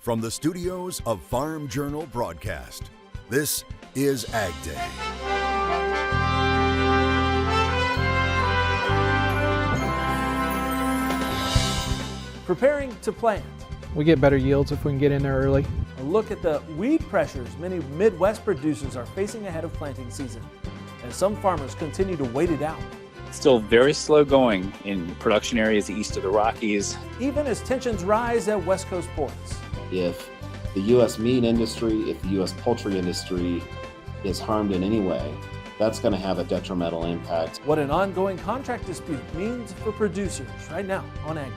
From the studios of Farm Journal Broadcast, this is AgDay. Preparing to plant. We get better yields if we can get in there early. A look at the weed pressures many Midwest producers are facing ahead of planting season, as some farmers continue to wait it out. Still very slow going in production areas east of the Rockies. Even as tensions rise at West Coast ports. If the U.S. meat industry, if the U.S. poultry industry is harmed in any way, that's going to have a detrimental impact. What an ongoing contract dispute means for producers right now on AgDay.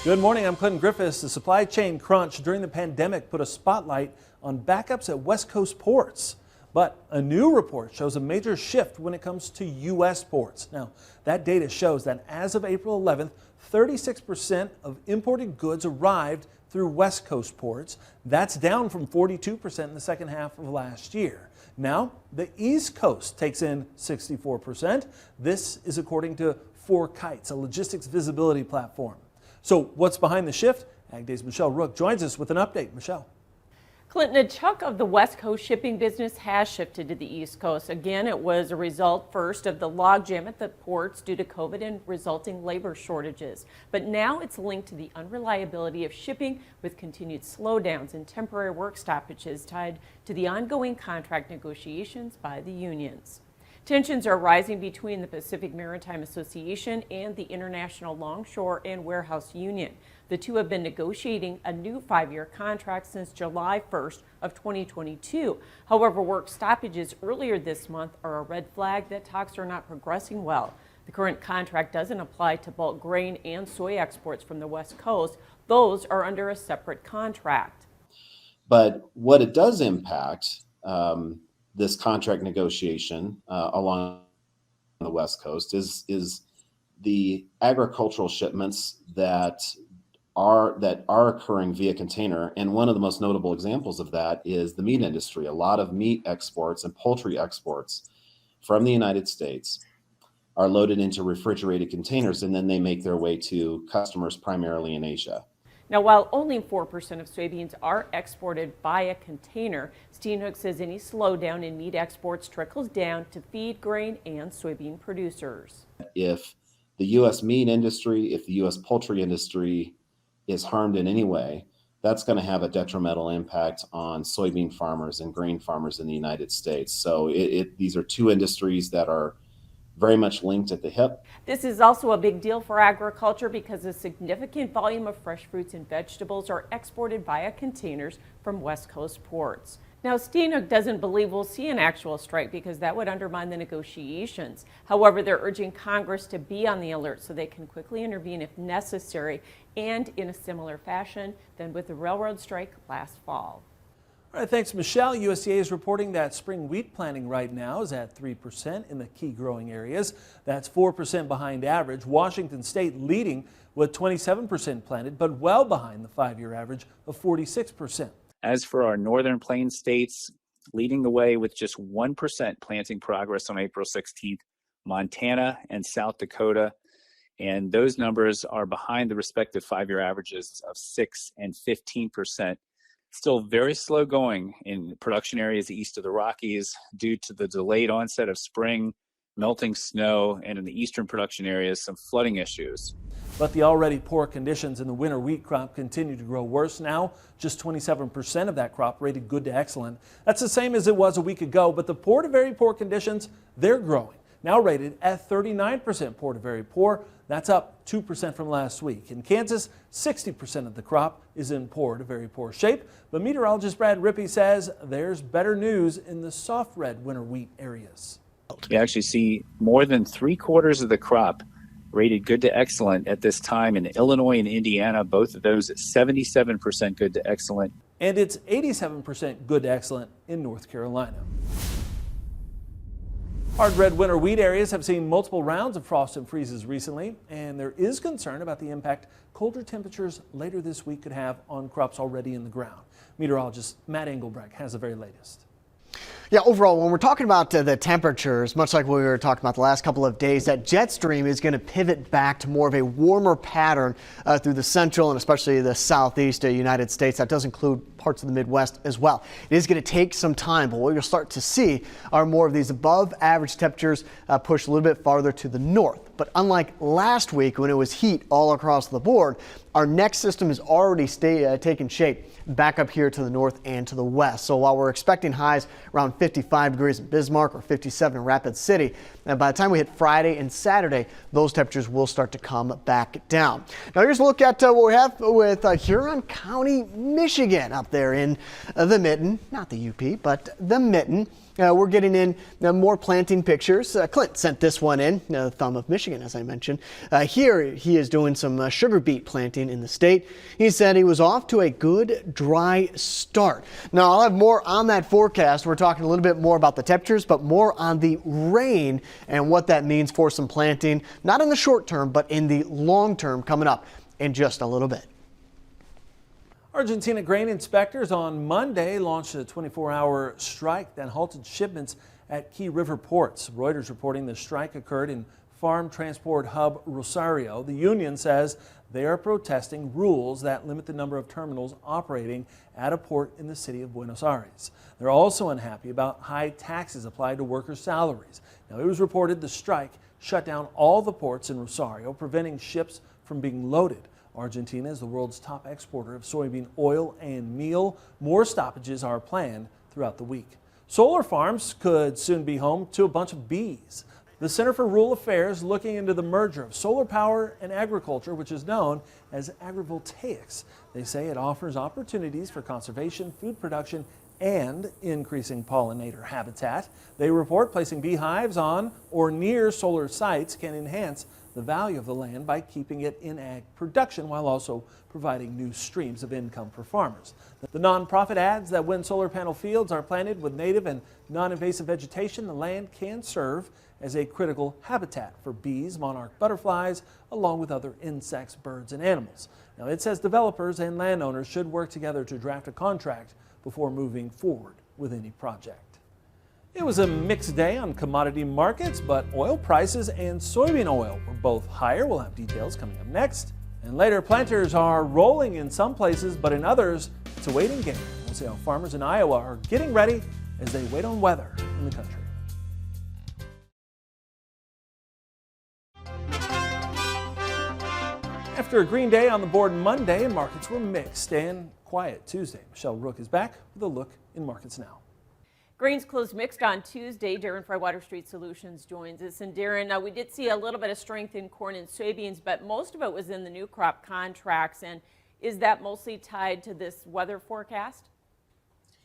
Good morning, I'm Clinton Griffiths. The supply chain crunch during the pandemic put a spotlight on backups at West Coast ports. But a new report shows a major shift when it comes to U.S. ports. Now, that data shows that as of April 11th, 36% of imported goods arrived through West Coast ports. That's down from 42% in the second half of last year. Now, the East Coast takes in 64%. This is according to 4Kites, a logistics visibility platform. So what's behind the shift? AgDay's Michelle Rook joins us with an update. Michelle. Clinton, a chunk of the West Coast shipping business has shifted to the East Coast. Again, it was a result first of the logjam at the ports due to COVID and resulting labor shortages. But now it's linked to the unreliability of shipping with continued slowdowns and temporary work stoppages tied to the ongoing contract negotiations by the unions. Tensions are rising between the Pacific Maritime Association and the International Longshore and Warehouse Union. The two have been negotiating a new 5-year contract since July 1st of 2022. However, work stoppages earlier this month are a red flag that talks are not progressing well. The current contract doesn't apply to bulk grain and soy exports from the West Coast. Those are under a separate contract. But what it does impact, this contract negotiation along the West Coast is the agricultural shipments that are occurring via container. And one of the most notable examples of that is the meat industry. A lot of meat exports and poultry exports from the United States are loaded into refrigerated containers, and then they make their way to customers primarily in Asia. Now, while only 4% of soybeans are exported via container, Steenhoek says any slowdown in meat exports trickles down to feed grain and soybean producers. If the U.S. meat industry, if the U.S. poultry industry is harmed in any way, that's going to have a detrimental impact on soybean farmers and grain farmers in the United States. So these are two industries that are very much linked at the hip. This is also a big deal for agriculture because a significant volume of fresh fruits and vegetables are exported via containers from West Coast ports. Now, Steenhoek doesn't believe we'll see an actual strike because that would undermine the negotiations. However, they're urging Congress to be on the alert so they can quickly intervene if necessary, and in a similar fashion than with the railroad strike last fall. All right, thanks, Michelle. USDA is reporting that spring wheat planting right now is at 3% in the key growing areas. That's 4% behind average. Washington State leading with 27% planted, but well behind the 5-year average of 46%. As for our northern plains states, leading the way with just 1% planting progress on April 16th, Montana and South Dakota. And those numbers are behind the respective 5-year averages of 6 and 15%. Still very slow going in production areas east of the Rockies due to the delayed onset of spring, melting snow, and in the eastern production areas, some flooding issues. But the already poor conditions in the winter wheat crop continue to grow worse now. Just 27% of that crop rated good to excellent. That's the same as it was a week ago, but the poor to very poor conditions, they're growing. Now rated at 39% poor to very poor. That's up 2% from last week. In Kansas, 60% of the crop is in poor to very poor shape. But meteorologist Brad Rippey says there's better news in the soft red winter wheat areas. We actually see more than 3/4 of the crop rated good to excellent at this time in Illinois and Indiana, both of those at 77% good to excellent. And it's 87% good to excellent in North Carolina. Hard red winter wheat areas have seen multiple rounds of frost and freezes recently, and there is concern about the impact colder temperatures later this week could have on crops already in the ground. Meteorologist Matt Engelbrecht has the very latest. Yeah, overall, when we're talking about the temperatures, much like what we were talking about the last couple of days, that jet stream is going to pivot back to more of a warmer pattern through the central and especially the southeast United States. That does include parts of the Midwest as well. It is going to take some time, but what you'll start to see are more of these above average temperatures push a little bit farther to the north. But unlike last week when it was heat all across the board, our next system is already taking shape back up here to the north and to the west. So while we're expecting highs around 55 degrees in Bismarck or 57 in Rapid City, and by the time we hit Friday and Saturday, those temperatures will start to come back down. Now here's a look at what we have with Huron County, Michigan, up there in the Mitten, not the UP, but the Mitten. We're getting in more planting pictures. Clint sent this one in, Thumb of Michigan, as I mentioned. Here he is doing some sugar beet planting in the state. He said he was off to a good dry start. Now I'll have more on that forecast. We're talking a little bit more about the temperatures, but more on the rain and what that means for some planting, not in the short term, but in the long term coming up in just a little bit. Argentina grain inspectors on Monday launched a 24-hour strike that halted shipments at key river ports. Reuters reporting the strike occurred in farm transport hub Rosario. The union says they are protesting rules that limit the number of terminals operating at a port in the city of Buenos Aires. They're also unhappy about high taxes applied to workers' salaries. Now, it was reported the strike shut down all the ports in Rosario, preventing ships from being loaded. Argentina is the world's top exporter of soybean oil and meal. More stoppages are planned throughout the week. Solar farms could soon be home to a bunch of bees. The Center for Rural Affairs looking into the merger of solar power and agriculture, which is known as agrivoltaics. They say it offers opportunities for conservation, food production, and increasing pollinator habitat. They report placing beehives on or near solar sites can enhance the value of the land by keeping it in ag production while also providing new streams of income for farmers. The nonprofit adds that when solar panel fields are planted with native and non-invasive vegetation, the land can serve as a critical habitat for bees, monarch butterflies, along with other insects, birds, and animals. Now, it says developers and landowners should work together to draft a contract before moving forward with any project. It was a mixed day on commodity markets, but oil prices and soybean oil were both higher. We'll have details coming up next. And later, planters are rolling in some places, but in others, it's a waiting game. We'll see how farmers in Iowa are getting ready as they wait on weather in the country. After a green day on the board Monday, markets were mixed and quiet Tuesday. Michelle Rook is back with a look in markets now. Grains closed mixed on Tuesday. Darren Fry, Water Street Solutions, joins us. And Darren, we did see a little bit of strength in corn and soybeans, but most of it was in the new crop contracts. And is that mostly tied to this weather forecast?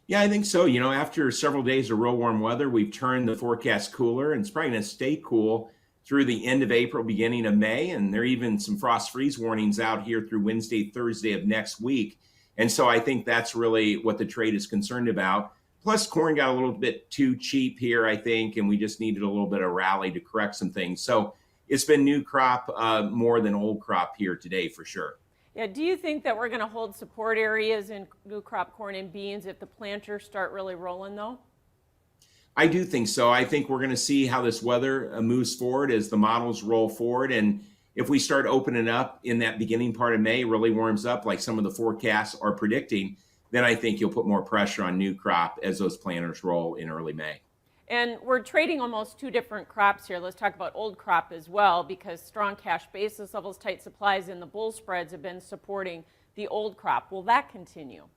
Yeah, I think so. You know, after several days of real warm weather, we've turned the forecast cooler, and it's probably going to stay cool through the end of April, beginning of May. And there are even some frost freeze warnings out here through Wednesday, Thursday of next week. And so I think that's really what the trade is concerned about. Plus, corn got a little bit too cheap here, I think, and we just needed a little bit of rally to correct some things. So it's been new crop more than old crop here today for sure. Yeah, do you think that we're going to hold support areas in new crop corn and beans if the planters start really rolling, though? I do think so. I think we're going to see how this weather moves forward as the models roll forward. And if we start opening up in that beginning part of May, really warms up like some of the forecasts are predicting, then I think you'll put more pressure on new crop as those planters roll in early May. And we're trading almost two different crops here. Let's talk about old crop as well, because strong cash basis levels, tight supplies, and the bull spreads have been supporting the old crop. Will that continue?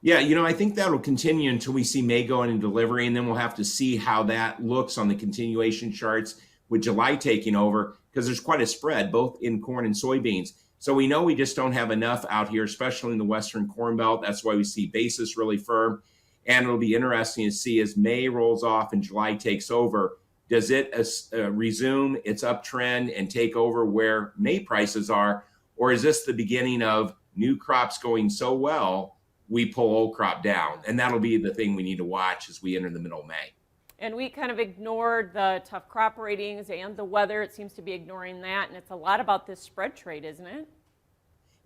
Yeah, you know, I think that'll continue until we see May go into delivery, and then we'll have to see how that looks on the continuation charts with July taking over, because there's quite a spread both in corn and soybeans. So we know we just don't have enough out here, especially in the Western Corn Belt. That's why we see basis really firm. And it'll be interesting to see as May rolls off and July takes over, does it resume its uptrend and take over where May prices are? Or is this the beginning of new crops going so well, we pull old crop down? And that'll be the thing we need to watch as we enter the middle of May. And we kind of ignored the tough crop ratings and the weather. It seems to be ignoring that. And it's a lot about this spread trade, isn't it?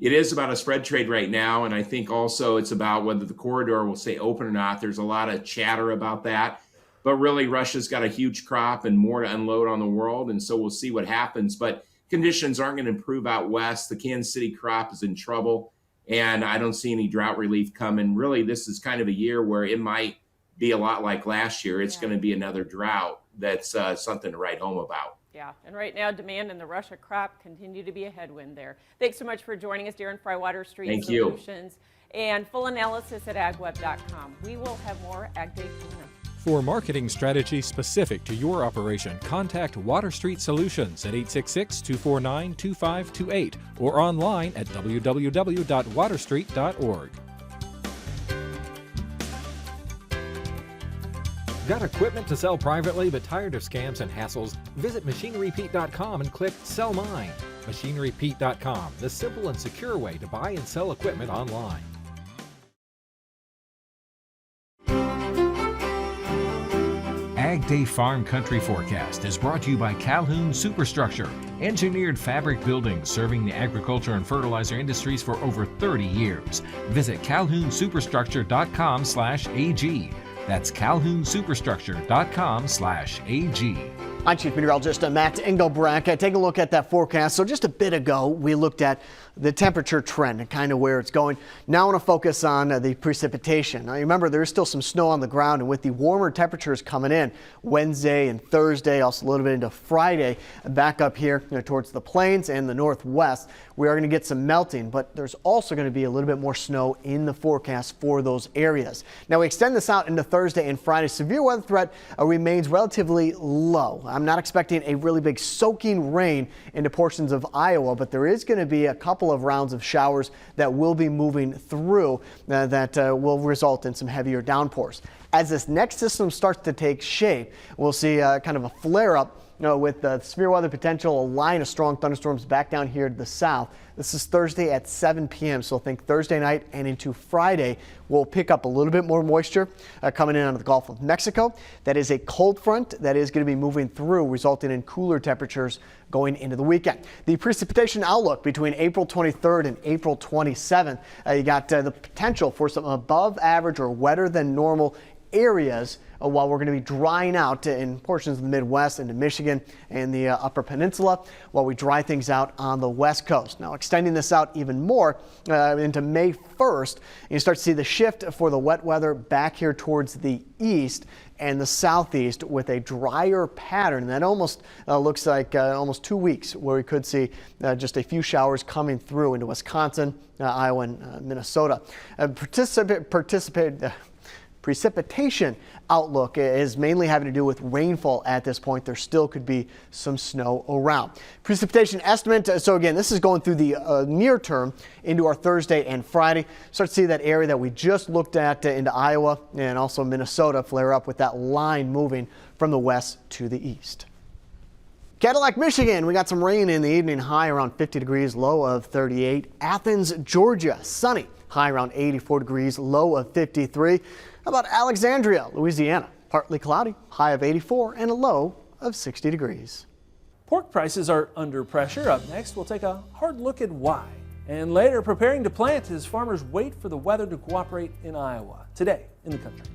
it is about a spread trade right now. And I think also it's about whether the corridor will stay open or not. There's a lot of chatter about that. But really, Russia's got a huge crop and more to unload on the world. And so we'll see what happens. But conditions aren't going to improve out west. The Kansas City crop is in trouble. And I don't see any drought relief coming. Really, this is kind of a year where it might be a lot like last year. It's going to be another drought that's something to write home about. Yeah, and right now demand in the Russia crop continue to be a headwind there. Thanks so much for joining us, Darren Fry, Water Street Thank you. Solutions, and full analysis at agweb.com. We will have more AgDay coming up. For marketing strategy specific to your operation, contact Water Street Solutions at 866-249-2528 or online at www.waterstreet.org. Got equipment to sell privately but tired of scams and hassles? Visit MachineRepeat.com and click Sell Mine. MachineRepeat.com, the simple and secure way to buy and sell equipment online. AgDay Farm Country Forecast is brought to you by Calhoun Superstructure, engineered fabric buildings serving the agriculture and fertilizer industries for over 30 years. Visit CalhounSuperstructure.com/AG. That's CalhounSuperstructure.com/AG. I'm Chief Meteorologist Matt Engelbrecht. Take a look at that forecast. So just a bit ago, we looked at the temperature trend and kind of where it's going. Now I want to focus on the precipitation. Now remember, there is still some snow on the ground, and with the warmer temperatures coming in Wednesday and Thursday, also a little bit into Friday, back up here towards the plains and the northwest, we are going to get some melting, but there's also going to be a little bit more snow in the forecast for those areas. Now we extend this out into Thursday and Friday. Severe weather threat remains relatively low. I'm not expecting a really big soaking rain into portions of Iowa, but there is going to be a couple of rounds of showers that will be moving through that will result in some heavier downpours. As this next system starts to take shape, we'll see kind of a flare up with the severe weather potential, a line of strong thunderstorms back down here to the south. This is Thursday at 7 p.m. So think Thursday night and into Friday, we'll pick up a little bit more moisture coming in out of the Gulf of Mexico. That is a cold front that is going to be moving through, resulting in cooler temperatures going into the weekend. The precipitation outlook between April 23rd and April 27th, you got the potential for some above average or wetter than normal areas while we're going to be drying out in portions of the Midwest into Michigan and the Upper Peninsula while we dry things out on the West Coast. Now extending this out even more into May 1st, you start to see the shift for the wet weather back here towards the east and the southeast with a drier pattern. That almost looks like almost 2 weeks where we could see just a few showers coming through into Wisconsin, Iowa, and Minnesota. Precipitation outlook is mainly having to do with rainfall at this point. There still could be some snow around. Precipitation estimate, so again, this is going through the near term into our Thursday and Friday. Start to see that area that we just looked at into Iowa and also Minnesota flare up with that line moving from the west to the east. Cadillac, Michigan, we got some rain in the evening, high around 50 degrees, low of 38. Athens, Georgia, sunny, high around 84 degrees, low of 53. How about Alexandria, Louisiana? Partly cloudy, high of 84 and a low of 60 degrees. Pork prices are under pressure. Up next, we'll take a hard look at why. And later, preparing to plant as farmers wait for the weather to cooperate in Iowa. Today in the country.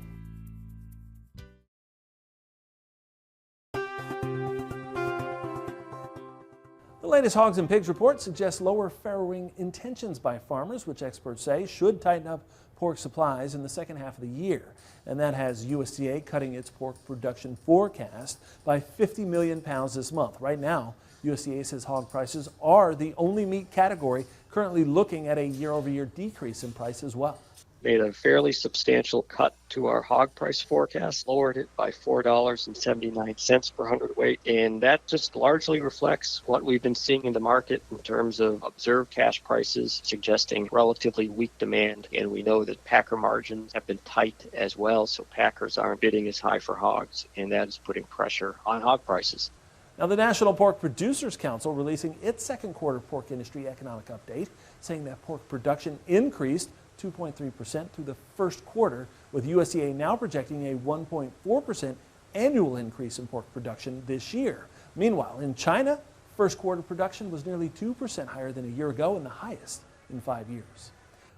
The latest Hogs and Pigs report suggests lower farrowing intentions by farmers, which experts say should tighten up pork supplies in the second half of the year. And that has USDA cutting its pork production forecast by 50 million pounds this month. Right now, USDA says hog prices are the only meat category currently looking at a year-over-year decrease in price as well. Made a fairly substantial cut to our hog price forecast, lowered it by $4.79 per hundredweight, and that just largely reflects what we've been seeing in the market in terms of observed cash prices, suggesting relatively weak demand. And we know that packer margins have been tight as well, so packers aren't bidding as high for hogs, and that is putting pressure on hog prices. Now, the National Pork Producers Council releasing its second quarter pork industry economic update, saying that pork production increased 2.3% through the first quarter, with USDA now projecting a 1.4% annual increase in pork production this year. Meanwhile, in China, first quarter production was nearly 2% higher than a year ago and the highest in 5 years.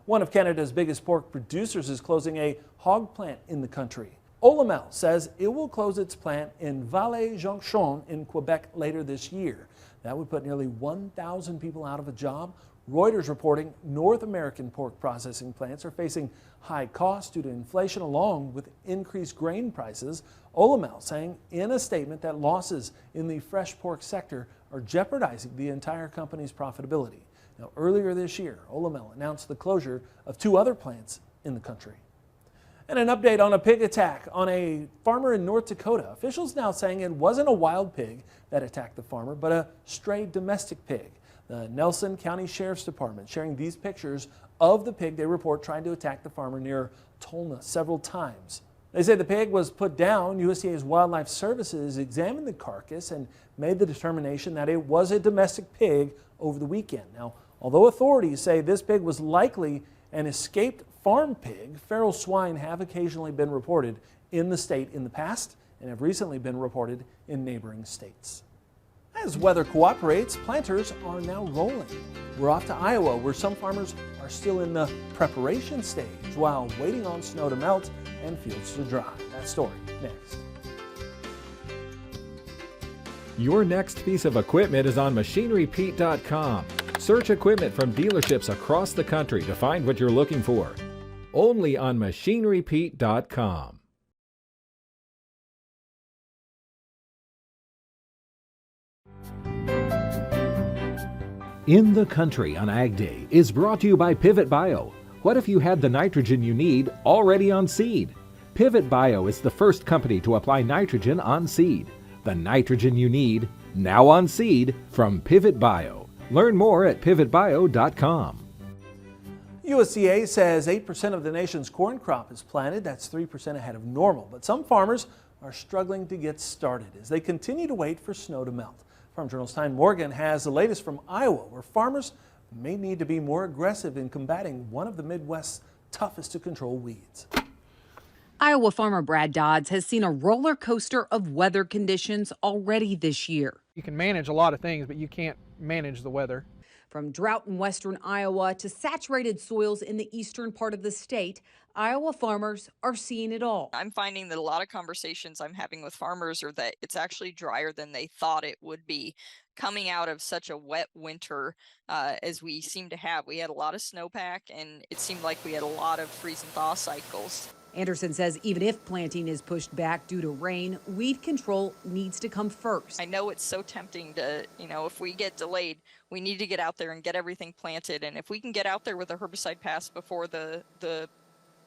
One of Canada's biggest pork producers is closing a hog plant in the country. Olamel says it will close its plant in Vallée-Jonction in Quebec later this year. That would put nearly 1,000 people out of a job. Reuters reporting North American pork processing plants are facing high costs due to inflation along with increased grain prices. Olamel saying in a statement that losses in the fresh pork sector are jeopardizing the entire company's profitability. Now, earlier this year, Olamel announced the closure of 2 other plants in the country. And an update on a pig attack on a farmer in North Dakota. Officials now saying it wasn't a wild pig that attacked the farmer, but a stray domestic pig. The Nelson County Sheriff's Department sharing these pictures of the pig they report trying to attack the farmer near Tolna several times. They say the pig was put down. USDA's Wildlife Services examined the carcass and made the determination that it was a domestic pig over the weekend. Now, although authorities say this pig was likely an escaped farm pig, feral swine have occasionally been reported in the state in the past and have recently been reported in neighboring states. As weather cooperates, planters are now rolling. We're off to Iowa, where some farmers are still in the preparation stage while waiting on snow to melt and fields to dry. That story next. Your next piece of equipment is on MachineryPete.com. Search equipment from dealerships across the country to find what you're looking for. Only on MachineryPete.com. In the Country on AgDay is brought to you by Pivot Bio. What if you had the nitrogen you need already on seed? Pivot Bio is the first company to apply nitrogen on seed. The nitrogen you need, now on seed, from Pivot Bio. Learn more at pivotbio.com. USDA says 8% of the nation's corn crop is planted. That's 3% ahead of normal. But some farmers are struggling to get started as they continue to wait for snow to melt. Farm Journal's Tyne Morgan has the latest from Iowa, where farmers may need to be more aggressive in combating one of the Midwest's toughest to control weeds. Iowa farmer Brad Dodds has seen a roller coaster of weather conditions already this year. You can manage a lot of things, but you can't manage the weather. From drought in western Iowa to saturated soils in the eastern part of the state, Iowa farmers are seeing it all. I'm finding that a lot of conversations I'm having with farmers are that it's actually drier than they thought it would be coming out of such a wet winter as we seem to have. We had a lot of snowpack, and it seemed like we had a lot of freeze and thaw cycles. Anderson says even if planting is pushed back due to rain, weed control needs to come first. I know it's so tempting to, if we get delayed, we need to get out there and get everything planted. And if we can get out there with a herbicide pass before the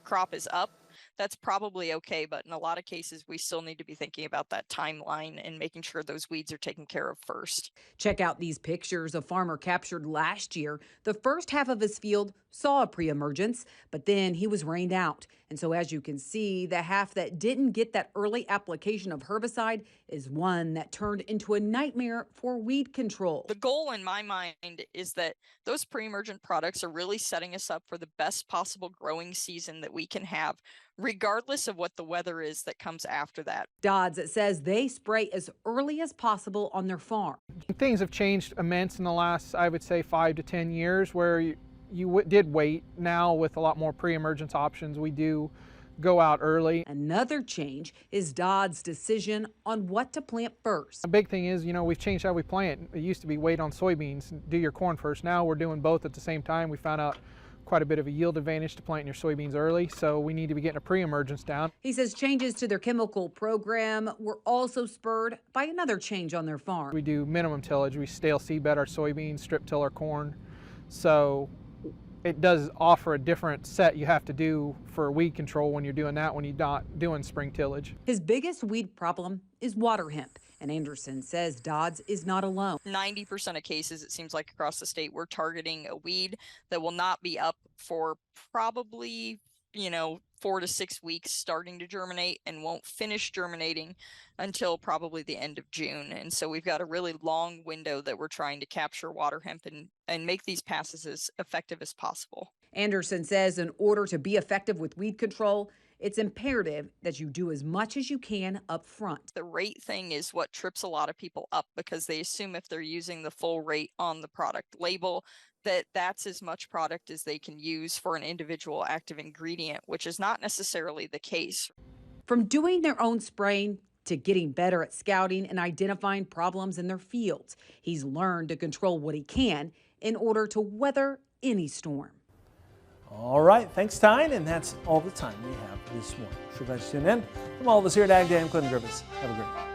crop is up, that's probably okay. But in a lot of cases, we still need to be thinking about that timeline and making sure those weeds are taken care of first. Check out these pictures a farmer captured last year. The first half of his field saw a pre-emergence, but then he was rained out. And so as you can see, the half that didn't get that early application of herbicide is one that turned into a nightmare for weed control. The goal in my mind is that those pre-emergent products are really setting us up for the best possible growing season that we can have, regardless of what the weather is that comes after that. Dodds says they spray as early as possible on their farm. Things have changed immense in the last, I would say, 5 to 10 years, where you did wait. Now with a lot more pre-emergence options, we do go out early. Another change is Dodds' decision on what to plant first. A big thing is, we've changed how we plant. It used to be wait on soybeans, do your corn first. Now we're doing both at the same time. We found out quite a bit of a yield advantage to planting your soybeans early, so we need to be getting a pre-emergence down. He says changes to their chemical program were also spurred by another change on their farm. We do minimum tillage. We stale seedbed our soybeans, strip till our corn. So it does offer a different set you have to do for weed control when you're doing that, when you're not doing spring tillage. His biggest weed problem is water hemp. And Anderson says Dodds is not alone. 90% of cases, it seems like across the state, we're targeting a weed that will not be up for probably, 4 to 6 weeks starting to germinate and won't finish germinating until probably the end of June. And so we've got a really long window that we're trying to capture water hemp and make these passes as effective as possible. Anderson says in order to be effective with weed control, it's imperative that you do as much as you can up front. The rate thing is what trips a lot of people up because they assume if they're using the full rate on the product label that that's as much product as they can use for an individual active ingredient, which is not necessarily the case. From doing their own spraying to getting better at scouting and identifying problems in their fields, he's learned to control what he can in order to weather any storm. All right, thanks, Tyne, and that's all the time we have this morning. Sure glad you tuned in. From all of us here at AgDay, I'm Clint Griffiths. Have a great day.